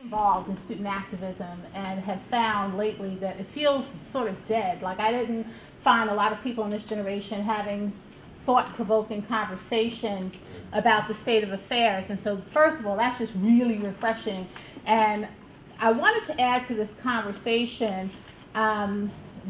involved in student activism and have found lately that it feels sort of dead. Like I didn't find a lot of people in this generation having thought-provoking conversations about the state of affairs. And so first of all, that's just really refreshing. And I wanted to add to this conversation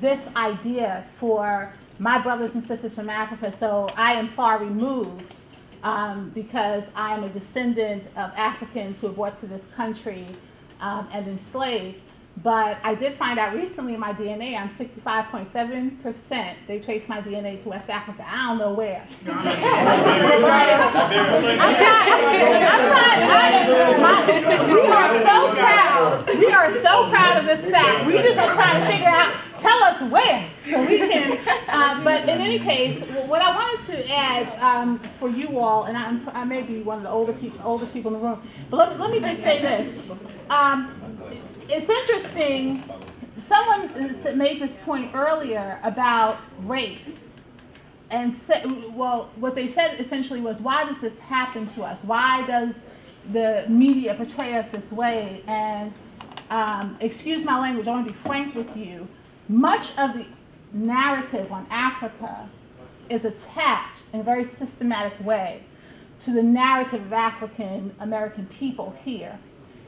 this idea for my brothers and sisters from Africa. So I am far removed because I am a descendant of Africans who were brought to this country and enslaved. But I did find out recently in my DNA, I'm 65.7%. They traced my DNA to West Africa. I don't know where. We are so proud. We are so proud of this fact. We just are trying to figure out, tell us where, so we can. But in any case, what I wanted to add for you all, and I may be one of the oldest people in the room, but let me just say this. It's interesting, someone made this point earlier about race, and well, what they said essentially was, why does this happen to us? Why does the media portray us this way? And excuse my language, I want to be frank with you, much of the narrative on Africa is attached in a very systematic way to the narrative of African American people here.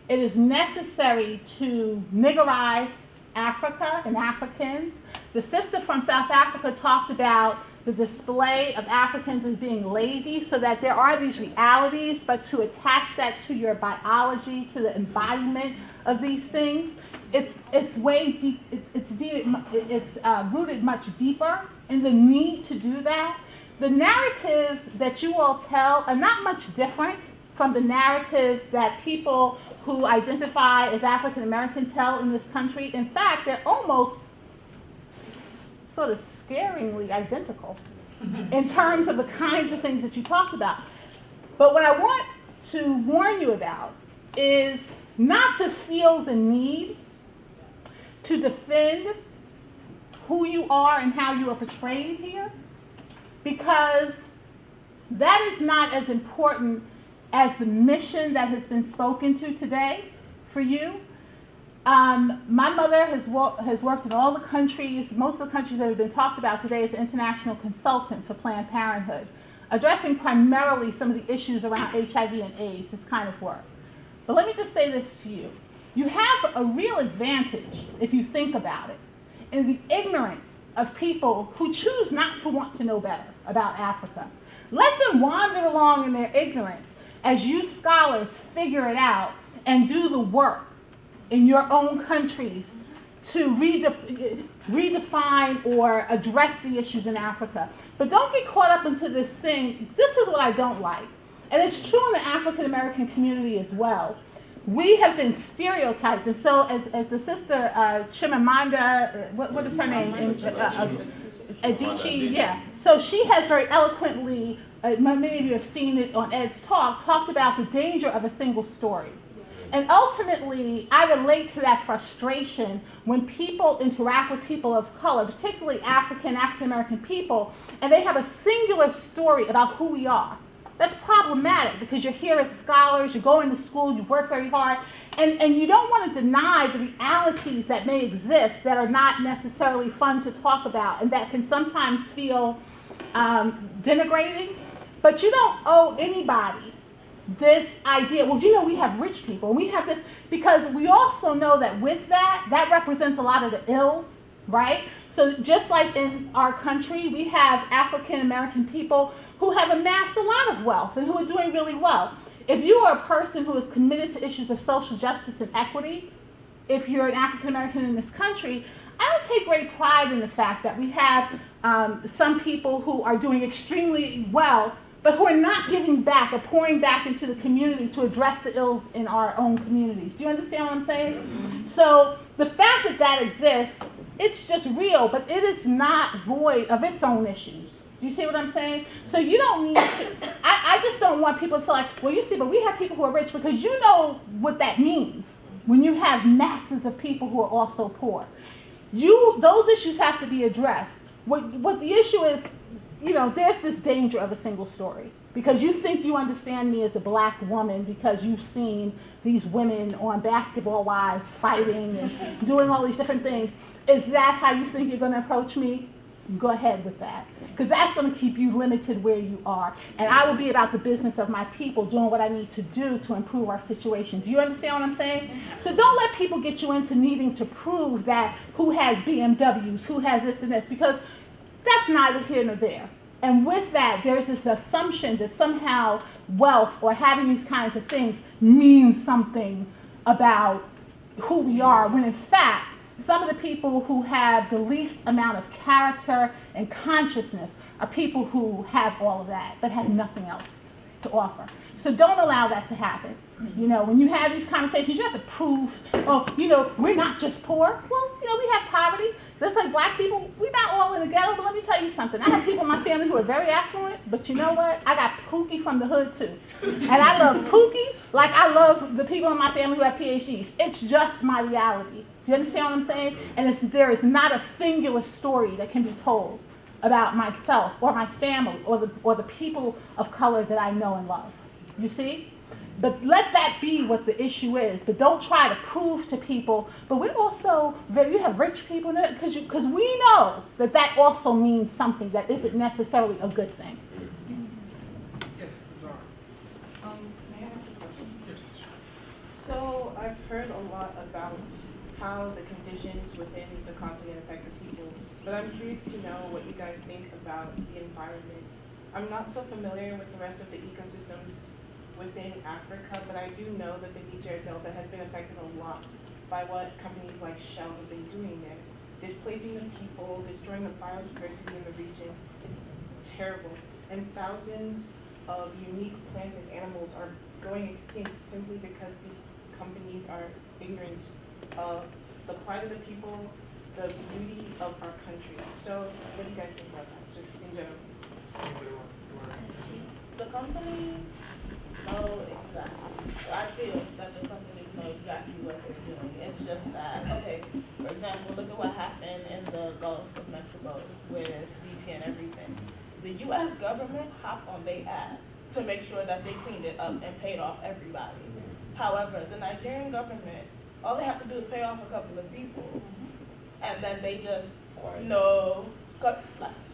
It is necessary to niggerize Africa and Africans. The sister from South Africa talked about the display of Africans as being lazy, so that there are these realities, but to attach that to your biology, to the embodiment of these things, it's way deep. It's rooted much deeper in the need to do that. The narratives that you all tell are not much different from the narratives that people who identify as African American tell in this country. In fact, they're almost sort of scaringly identical in terms of the kinds of things that you talked about. But what I want to warn you about is not to feel the need to defend who you are and how you are portrayed here, because that is not as important as the mission that has been spoken to today for you. My mother has worked in all the countries, most of the countries that have been talked about today, as an international consultant for Planned Parenthood, addressing primarily some of the issues around HIV and AIDS, this kind of work. But let me just say this to you. You have a real advantage, if you think about it, in the ignorance of people who choose not to want to know better about Africa. Let them wander along in their ignorance as you scholars figure it out and do the work in your own countries to redefine or address the issues in Africa. But don't get caught up into this thing. This is what I don't like. And it's true in the African American community as well. We have been stereotyped. And so as the sister Chimamanda, what is her name? Adichie, yeah. So she has very eloquently, many of you have seen it on Ed's talk, talked about the danger of a single story. And ultimately, I relate to that frustration when people interact with people of color, particularly African American people, and they have a singular story about who we are. That's problematic because you're here as scholars, you're going to school, you work very hard, and you don't want to deny the realities that may exist that are not necessarily fun to talk about and that can sometimes feel denigrating. But you don't owe anybody this idea, well, you know, we have rich people, we have this, because we also know that with that represents a lot of the ills, right? So just like in our country, we have African American people who have amassed a lot of wealth and who are doing really well. If you are a person who is committed to issues of social justice and equity, if you're an African American in this country, I would take great pride in the fact that we have some people who are doing extremely well, but who are not giving back or pouring back into the community to address the ills in our own communities. Do you understand what I'm saying? So the fact that that exists, it's just real, but it is not void of its own issues. Do you see what I'm saying? So you don't need to, I just don't want people to feel like, well, you see, but we have people who are rich, because you know what that means when you have masses of people who are also poor. Those issues have to be addressed. What the issue is, you know, there's this danger of a single story. because you think you understand me as a black woman because you've seen these women on Basketball Wives fighting and doing all these different things. Is that how you think you're going to approach me? Go ahead with that, because that's going to keep you limited where you are. And I will be about the business of my people, doing what I need to do to improve our situation. Do you understand what I'm saying? So don't let people get you into needing to prove that who has BMWs, who has this and this, because that's neither here nor there. And with that, there's this assumption that somehow wealth or having these kinds of things means something about who we are, when in fact, some of the people who have the least amount of character and consciousness are people who have all of that, but have nothing else to offer. So don't allow that to happen. You know, when you have these conversations, you have to prove, oh, you know, we're not just poor. Well, you know, we have poverty. Just like black people, we're not all in the ghetto, but let me tell you something. I have people in my family who are very affluent, but you know what? I got Pookie from the hood too. And I love Pookie like I love the people in my family who have PhDs. It's just my reality. Do you understand what I'm saying? And there is not a singular story that can be told about myself or my family or the people of color that I know and love. You see? But let that be what the issue is. But don't try to prove to people. But we're also, you have rich people in it, because we know that that also means something that isn't necessarily a good thing. Yes, Zara. May I ask a question? Yes. So I've heard a lot about how the conditions within the continent affect the people, but I'm curious to know what you guys think about the environment. I'm not so familiar with the rest of the ecosystems within Africa, but I do know that the Niger Delta has been affected a lot by what companies like Shell have been doing there. Displacing the people, destroying the biodiversity in the region. It's terrible. And thousands of unique plants and animals are going extinct simply because these companies are ignorant of the plight of the people, the beauty of our country. So what do you guys think about that, just in general? The companies know exactly. I feel that the companies know exactly what they're doing. It's just that, okay, for example, look at what happened in the Gulf of Mexico with BP and everything. The U.S. government hopped on their ass to make sure that they cleaned it up and paid off everybody. However, the Nigerian government, all they have to do is pay off a couple of people, and then they just,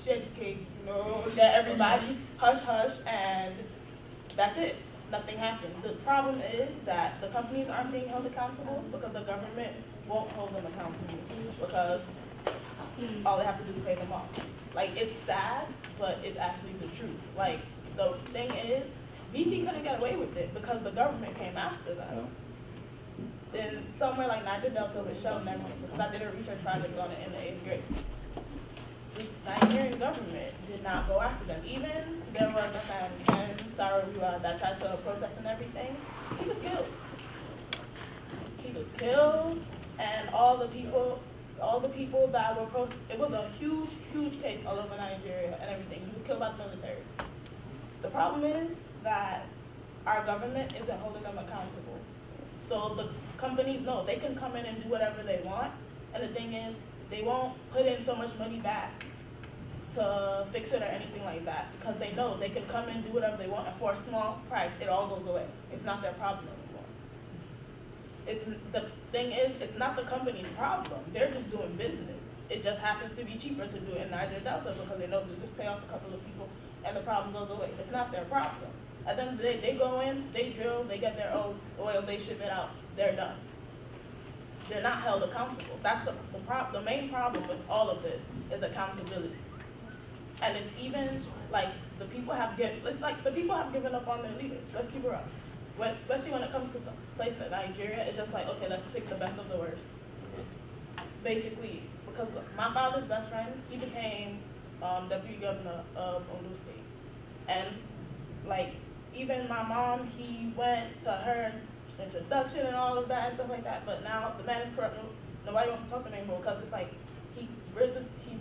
shake cake, let everybody hush hush, and that's it. Nothing happens. The problem is that the companies aren't being held accountable because the government won't hold them accountable because all they have to do is pay them off. Like, it's sad, but it's actually the truth. Like, the thing is, BP couldn't get away with it because the government came after them. In somewhere like Niger Delta with Shell and everything, because I did a research project on it in the 8th grade. The Nigerian government did not go after them. Even there was a man in Sarajevo that tried to protest and everything. He was killed. He was killed, and all the people that were it was a huge, huge case all over Nigeria and everything. He was killed by the military. The problem is that our government isn't holding them accountable. So the companies know they can come in and do whatever they want, and the thing is, they won't put in so much money back to fix it or anything like that because they know they can come in, do whatever they want, and for a small price, it all goes away. It's not their problem anymore. The thing is, it's not the company's problem. They're just doing business. It just happens to be cheaper to do it in Niger Delta because they know they just pay off a couple of people and the problem goes away. It's not their problem. At the end of the day, they go in, they drill, they get their own oil, they ship it out, they're done. They're not held accountable. That's the main problem with all of this is accountability. And it's even like the people have given up on their leaders. Let's keep it up. Especially when it comes to some place like Nigeria, it's just like, okay, let's pick the best of the worst. Basically, because my father's best friend, he became deputy governor of Ondo State. And like, even my mom, he went to her introduction and all of that and stuff like that, but now the man is corrupt. Nobody wants to talk to him anymore because it's like he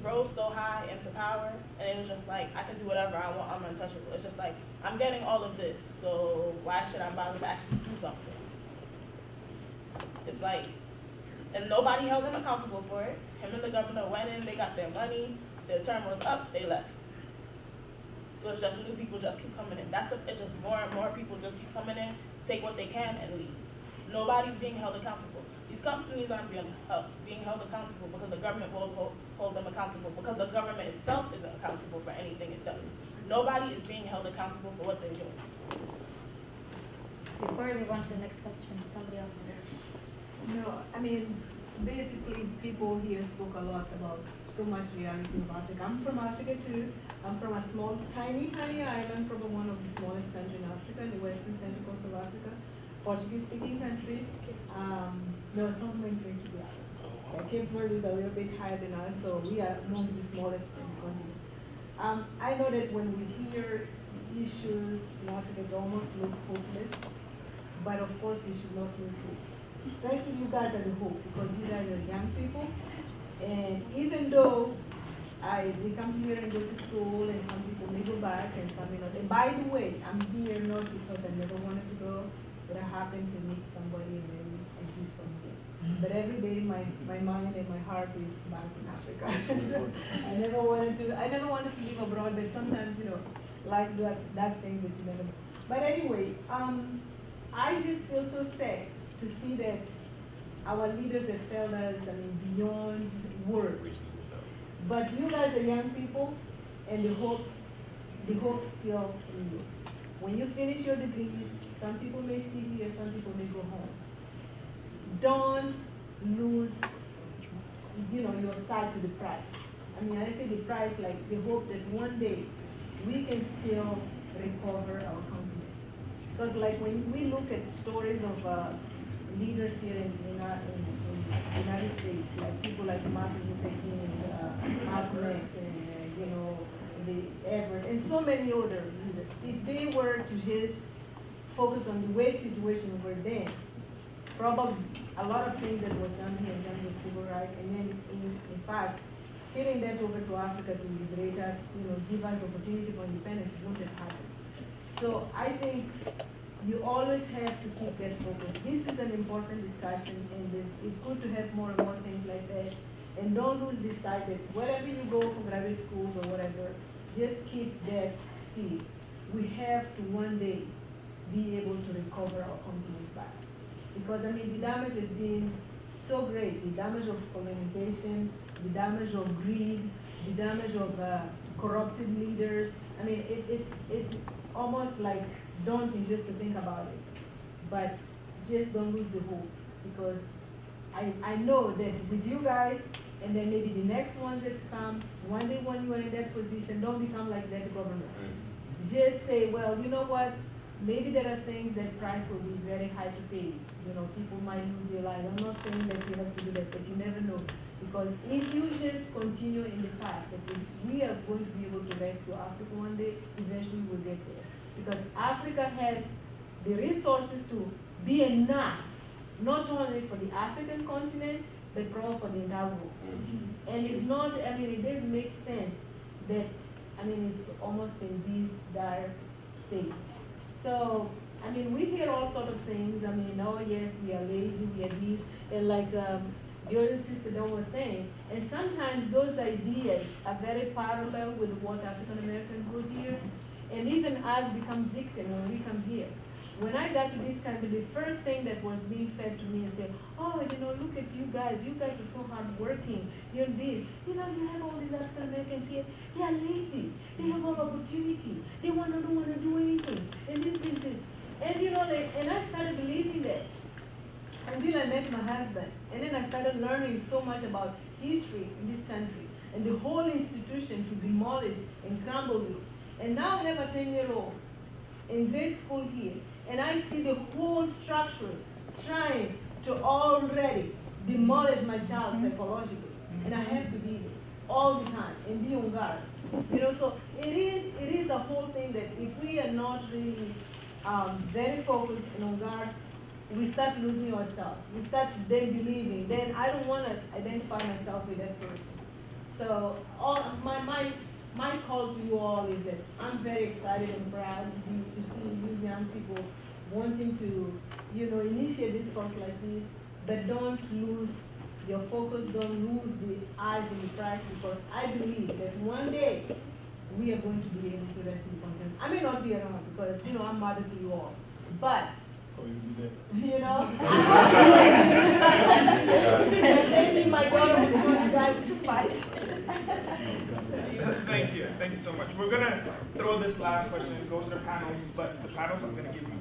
rose so high into power, and it was just like, I can do whatever I want, I'm untouchable. It's just like, I'm getting all of this, so why should I bother to actually do something? It's like, and nobody held him accountable for it. Him and the governor went in, they got their money, their term was up, they left. So it's just new people just keep coming in. It's just more and more people just keep coming in, take what they can and leave. Nobody's being held accountable. These companies aren't being held accountable because the government won't hold them accountable, because the government itself isn't accountable for anything it does. Nobody is being held accountable for what they're doing. Before we move on to the next question, somebody else in there. No, I mean, basically, people here spoke a lot about so much reality of Africa. I'm from Africa too. I'm from a small, tiny island, probably one of the smallest countries in Africa, in the western central coast of Africa, Portuguese-speaking country. No, it's not meant to be island. Cape Verde is a little bit higher than us, so we are among the smallest in the continent. I know that when we hear issues in Africa, it almost look hopeless, but of course we should not lose hope. Especially you guys are the hope, because you guys are young people, and even though they come here and go to school, and some people may go back, and some may not. And by the way, I'm here not because I never wanted to go, but I happened to meet somebody and then he's from here. But every day my mind and my heart is back in Africa. I never wanted to live abroad, but sometimes, life that's things that you never know. But anyway, I just feel so sad to see that our leaders have failed us, beyond words. But you guys are young people, and the hope still in you. When you finish your degrees, some people may stay here, some people may go home. Don't lose, your sight to the prize. I say the prize, like the hope that one day we can still recover our continent. Because like when we look at stories of leaders here in the United States, like people like Martin Luther King, Malcolm X, and the Everett, and so many other leaders, if they were to just focus on the way situation we were then, probably a lot of things that was done here in terms of civil rights, and then in fact, spilling that over to Africa to liberate us, give us opportunity for independence wouldn't have happened. So I think you always have to keep that focus. This is an important discussion, and it's good to have more and more things like that. And don't lose this sight that wherever you go for graduate schools or whatever, just keep that seed. We have to one day be able to recover our continent back. Because the damage has been so great. The damage of colonization, the damage of greed, the damage of corrupted leaders. It's almost like daunting just to think about it. But just don't lose the hope, because I know that with you guys, and then maybe the next ones that come, one day when you are in that position, don't become like that government. Just say, well, you know what? Maybe there are things that price will be very high to pay. People might lose their lives. I'm not saying that you have to do that, but you never know. Because if you just continue in the path that we are going to be able to rescue Africa one day, eventually we'll get there. Because Africa has the resources to be enough, not only for the African continent, but probably for the entire world. And it's not, it does make sense that, it's almost in this dire state. So, we hear all sorts of things. Oh yes, we are lazy, we are this, and like the other sister Dawn was saying, and sometimes those ideas are very parallel with what African Americans go here, and even us become victims when we come here. When I got to this country, the first thing that was being fed to me is that, look at you guys are so hardworking, you're this. You have all these African Americans here, they are lazy, they have all opportunity, they don't want to do anything, and this. And and I started believing that until I met my husband. And then I started learning so much about history in this country, and the whole institution to demolish and crumble it. And now I have a 10-year-old in grade school here, and I see the whole structure trying to already demolish my child psychologically. And I have to be there all the time and be on guard. So it is a whole thing that if we are not really very focused and on guard, we start losing ourselves. We start then believing, then I don't want to identify myself with that person. So my call to you all is that I'm very excited and proud to see you young people wanting to, initiate this course like this, but don't lose your focus, don't lose the eyes and the prize, because I believe that one day we are going to be able to receive content. I may not be around because, you know, I'm mother to you all, but, you know, maybe my daughter will show you guys to fight. Thank you so much. We're gonna throw this last question, it goes to the panels, but the panels I'm gonna give you